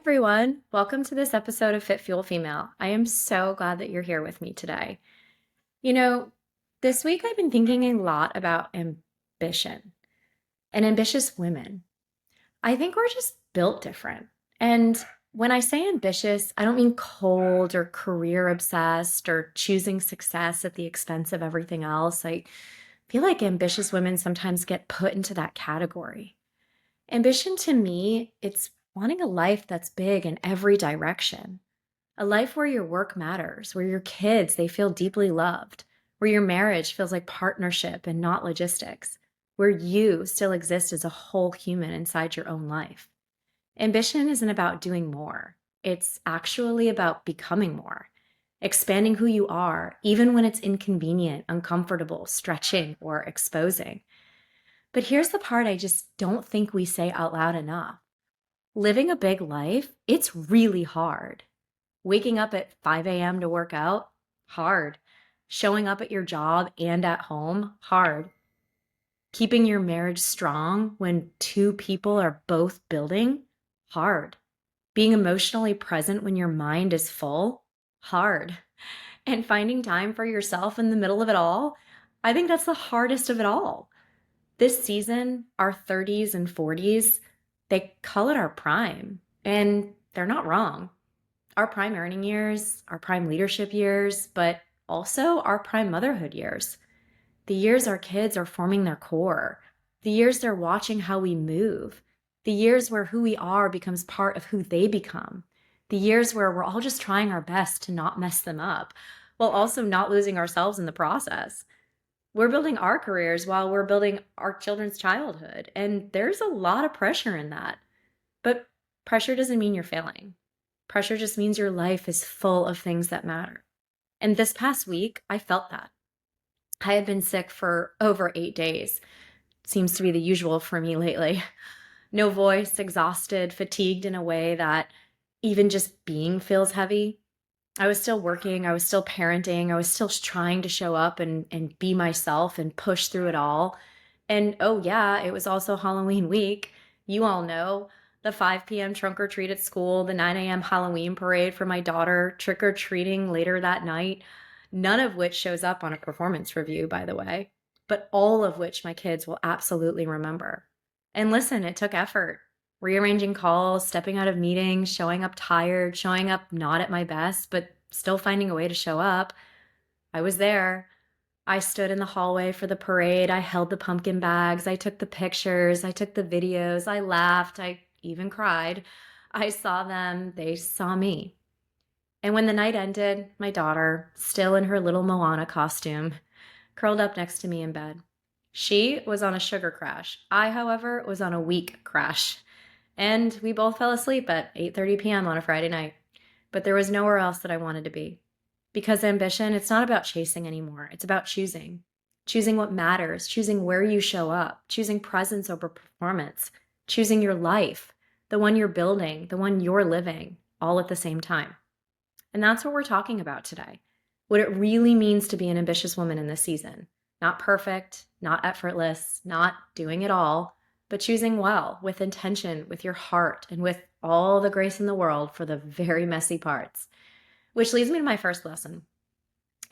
everyone. Welcome to this episode of Fit Fuel Female. I am so glad that you're here with me today. You know, this week I've been thinking a lot about ambition and ambitious women. I think we're just built different. And when I say ambitious, I don't mean cold or career obsessed or choosing success at the expense of everything else. I feel like ambitious women sometimes get put into that category. Ambition to me, it's wanting a life that's big in every direction. A life where your work matters, where your kids, they feel deeply loved, where your marriage feels like partnership and not logistics, where you still exist as a whole human inside your own life. Ambition isn't about doing more. It's actually about becoming more, expanding who you are, even when it's inconvenient, uncomfortable, stretching, or exposing. But here's the part I just don't think we say out loud enough. Living a big life, it's really hard. Waking up at 5 a.m. to work out, hard. Showing up at your job and at home, hard. Keeping your marriage strong when two people are both building, hard. Being emotionally present when your mind is full, hard. And finding time for yourself in the middle of it all, I think that's the hardest of it all. This season, our 30s and 40s, they call it our prime, and they're not wrong. Our prime earning years, our prime leadership years, but also our prime motherhood years. The years our kids are forming their core, the years they're watching how we move, the years where who we are becomes part of who they become, the years where we're all just trying our best to not mess them up, while also not losing ourselves in the process. We're building our careers while we're building our children's childhood. And there's a lot of pressure in that. But pressure doesn't mean you're failing. Pressure just means your life is full of things that matter. And this past week, I felt that. I had been sick for over 8 days. Seems to be the usual for me lately. No voice, exhausted, fatigued in a way that even just being feels heavy. I was still working, I was still parenting, I was still trying to show up and be myself and push through it all. And oh, yeah, it was also Halloween week. You all know the 5 p.m. trunk or treat at school, the 9 a.m. Halloween parade for my daughter, trick or treating later that night, none of which shows up on a performance review, by the way, but all of which my kids will absolutely remember. And listen, it took effort. Rearranging calls, stepping out of meetings, showing up tired, showing up not at my best, but still finding a way to show up. I was there. I stood in the hallway for the parade. I held the pumpkin bags. I took the pictures. I took the videos. I laughed. I even cried. I saw them. They saw me. And when the night ended, my daughter, still in her little Moana costume, curled up next to me in bed. She was on a sugar crash. I, however, was on a week crash. And we both fell asleep at 8:30 p.m. on a Friday night. But there was nowhere else that I wanted to be. Because ambition, it's not about chasing anymore. It's about choosing. Choosing what matters, choosing where you show up, choosing presence over performance, choosing your life, the one you're building, the one you're living, all at the same time. And that's what we're talking about today. What it really means to be an ambitious woman in this season. Not perfect, not effortless, not doing it all, but choosing well, with intention, with your heart, and with all the grace in the world for the very messy parts. Which leads me to my first lesson.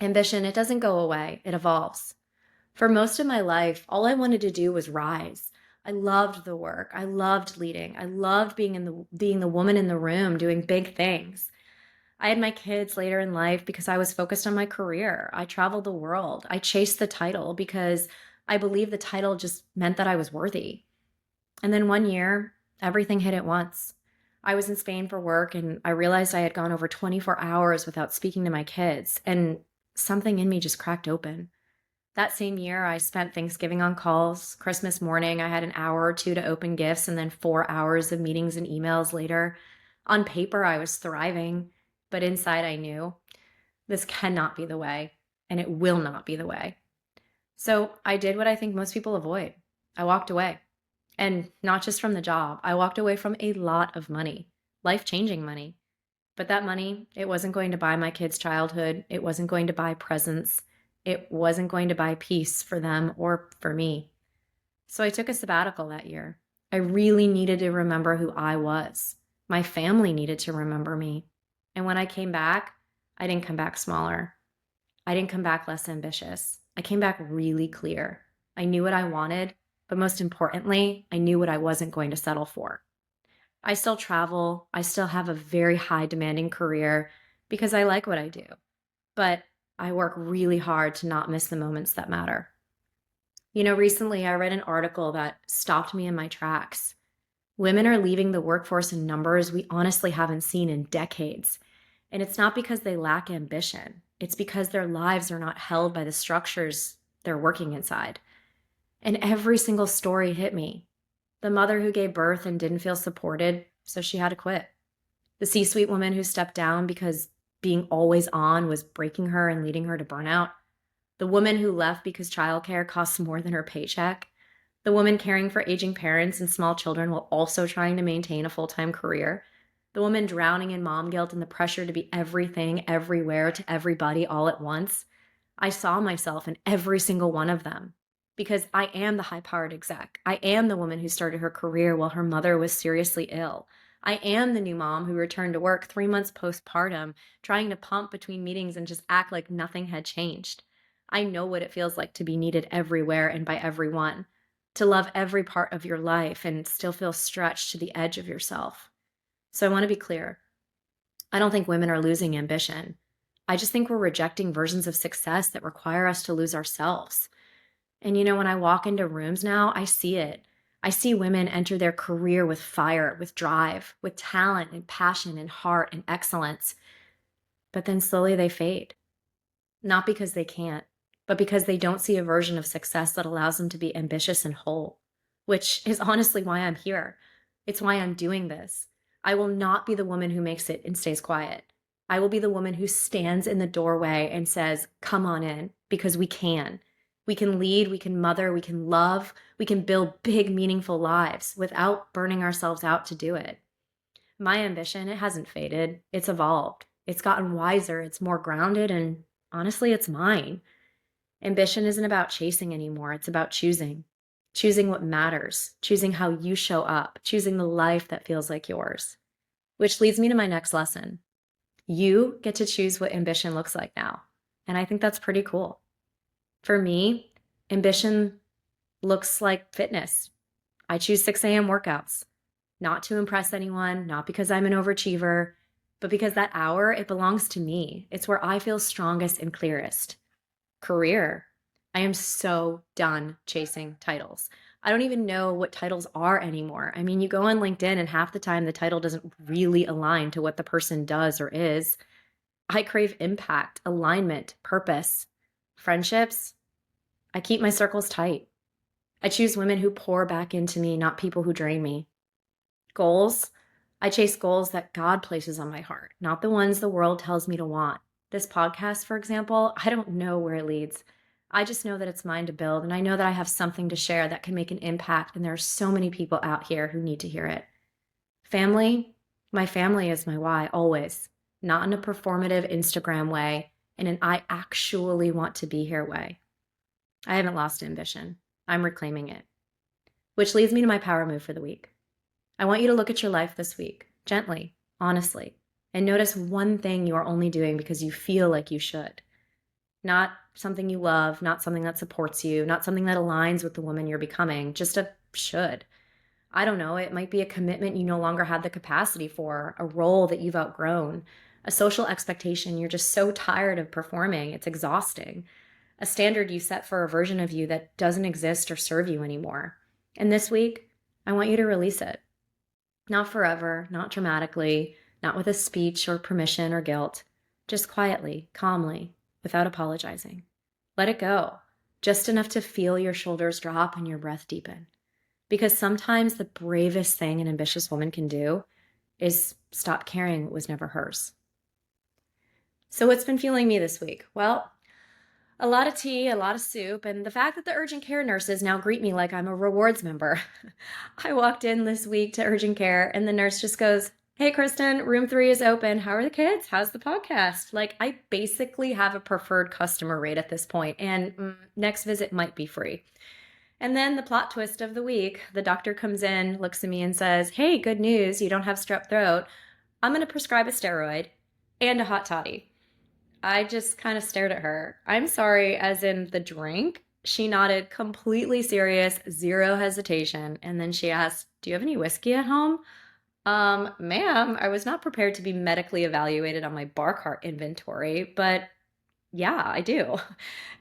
Ambition, it doesn't go away, it evolves. For most of my life, all I wanted to do was rise. I loved the work. I loved leading. I loved being the woman in the room doing big things. I had my kids later in life because I was focused on my career. I traveled the world. I chased the title because I believed the title just meant that I was worthy. And then one year, everything hit at once. I was in Spain for work and I realized I had gone over 24 hours without speaking to my kids, and something in me just cracked open. That same year, I spent Thanksgiving on calls. Christmas morning, I had an hour or two to open gifts and then 4 hours of meetings and emails later. On paper, I was thriving, but inside I knew this cannot be the way, and it will not be the way. So I did what I think most people avoid. I walked away. And not just from the job. I walked away from a lot of money, life-changing money. But that money, it wasn't going to buy my kids' childhood. It wasn't going to buy presents. It wasn't going to buy peace for them or for me. So I took a sabbatical that year. I really needed to remember who I was. My family needed to remember me. And when I came back, I didn't come back smaller. I didn't come back less ambitious. I came back really clear. I knew what I wanted, but most importantly, I knew what I wasn't going to settle for. I still travel. I still have a very high demanding career because I like what I do, but I work really hard to not miss the moments that matter. Recently I read an article that stopped me in my tracks. Women are leaving the workforce in numbers we honestly haven't seen in decades. And it's not because they lack ambition, it's because their lives are not held by the structures they're working inside. And every single story hit me. The mother who gave birth and didn't feel supported, so she had to quit. The C suite woman who stepped down because being always on was breaking her and leading her to burnout. The woman who left because childcare costs more than her paycheck. The woman caring for aging parents and small children while also trying to maintain a full time career. The woman drowning in mom guilt and the pressure to be everything, everywhere, to everybody all at once. I saw myself in every single one of them because I am the high powered exec. I am the woman who started her career while her mother was seriously ill. I am the new mom who returned to work 3 months postpartum, trying to pump between meetings and just act like nothing had changed. I know what it feels like to be needed everywhere and by everyone, to love every part of your life and still feel stretched to the edge of yourself. So I want to be clear. I don't think women are losing ambition. I just think we're rejecting versions of success that require us to lose ourselves. And when I walk into rooms now, I see it. I see women enter their career with fire, with drive, with talent and passion and heart and excellence. But then slowly they fade. Not because they can't, but because they don't see a version of success that allows them to be ambitious and whole, which is honestly why I'm here. It's why I'm doing this. I will not be the woman who makes it and stays quiet. I will be the woman who stands in the doorway and says, come on in, because we can. We can lead, we can mother, we can love, we can build big, meaningful lives without burning ourselves out to do it. My ambition, it hasn't faded. It's evolved. It's gotten wiser. It's more grounded. And honestly, it's mine. Ambition isn't about chasing anymore. It's about choosing what matters, choosing how you show up, choosing the life that feels like yours. Which leads me to my next lesson. You get to choose what ambition looks like now. And I think that's pretty cool. For me, ambition looks like fitness. I choose 6 a.m. workouts, not to impress anyone, not because I'm an overachiever, but because that hour, it belongs to me. It's where I feel strongest and clearest. Career. I am so done chasing titles. I don't even know what titles are anymore. I mean, you go on LinkedIn and half the time the title doesn't really align to what the person does or is. I crave impact, alignment, purpose. Friendships. I keep my circles tight. I choose women who pour back into me, not people who drain me. Goals. I chase goals that God places on my heart, not the ones the world tells me to want. This podcast, for example, I don't know where it leads. I just know that it's mine to build, and I know that I have something to share that can make an impact, and there are so many people out here who need to hear it. Family, my family is my why, always. Not in a performative Instagram way, in an I actually want to be here way. I haven't lost ambition. I'm reclaiming it. Which leads me to my power move for the week. I want you to look at your life this week, gently, honestly, and notice one thing you are only doing because you feel like you should. Not something you love, not something that supports you, not something that aligns with the woman you're becoming, just a should. I don't know, it might be a commitment you no longer have the capacity for, a role that you've outgrown, a social expectation you're just so tired of performing, it's exhausting, a standard you set for a version of you that doesn't exist or serve you anymore. And this week, I want you to release it. Not forever, not dramatically, not with a speech or permission or guilt, just quietly, calmly, without apologizing. Let it go, just enough to feel your shoulders drop and your breath deepen. Because sometimes the bravest thing an ambitious woman can do is stop caring what was never hers. So what's been fueling me this week? Well, a lot of tea, a lot of soup, and the fact that the urgent care nurses now greet me like I'm a rewards member. I walked in this week to urgent care and the nurse just goes, "Hey, Kristen, room 3 is open. How are the kids? How's the podcast?" Like, I basically have a preferred customer rate at this point, and next visit might be free. And then the plot twist of the week, the doctor comes in, looks at me and says, "Hey, good news, you don't have strep throat. I'm going to prescribe a steroid and a hot toddy." I just kind of stared at her. "I'm sorry, as in the drink?" She nodded, completely serious, zero hesitation. And then she asked, "Do you have any whiskey at home?" Ma'am, I was not prepared to be medically evaluated on my bar cart inventory, but yeah, I do.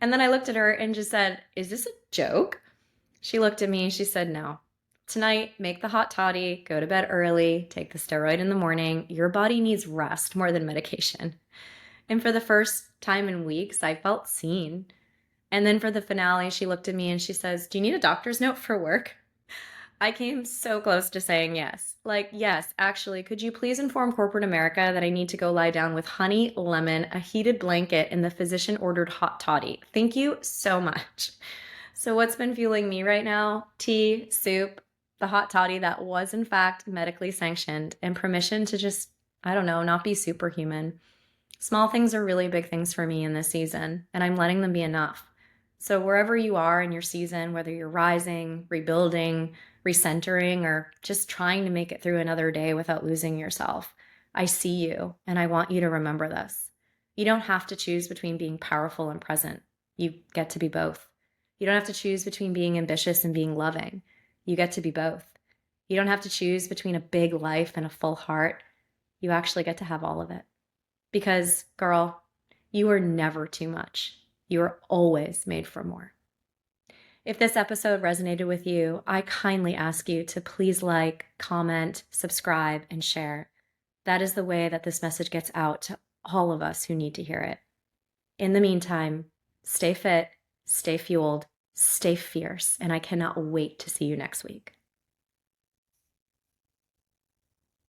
And then I looked at her and just said, "Is this a joke?" She looked at me and she said, "No. Tonight, make the hot toddy, go to bed early, take the steroid in the morning. Your body needs rest more than medication." And for the first time in weeks, I felt seen. And then for the finale, she looked at me and she says, "Do you need a doctor's note for work?" I came so close to saying yes. Like, "Yes, actually, could you please inform corporate America that I need to go lie down with honey, lemon, a heated blanket, and the physician ordered hot toddy? Thank you so much." So, what's been fueling me right now? Tea, soup, the hot toddy that was, in fact, medically sanctioned, and permission to just, I don't know, not be superhuman. Small things are really big things for me in this season, and I'm letting them be enough. So, wherever you are in your season, whether you're rising, rebuilding, recentering, or just trying to make it through another day without losing yourself, I see you, and I want you to remember this. You don't have to choose between being powerful and present. You get to be both. You don't have to choose between being ambitious and being loving. You get to be both. You don't have to choose between a big life and a full heart. You actually get to have all of it. Because, girl, you are never too much. You are always made for more. If this episode resonated with you, I kindly ask you to please like, comment, subscribe, and share. That is the way that this message gets out to all of us who need to hear it. In the meantime, stay fit, stay fueled, stay fierce, and I cannot wait to see you next week.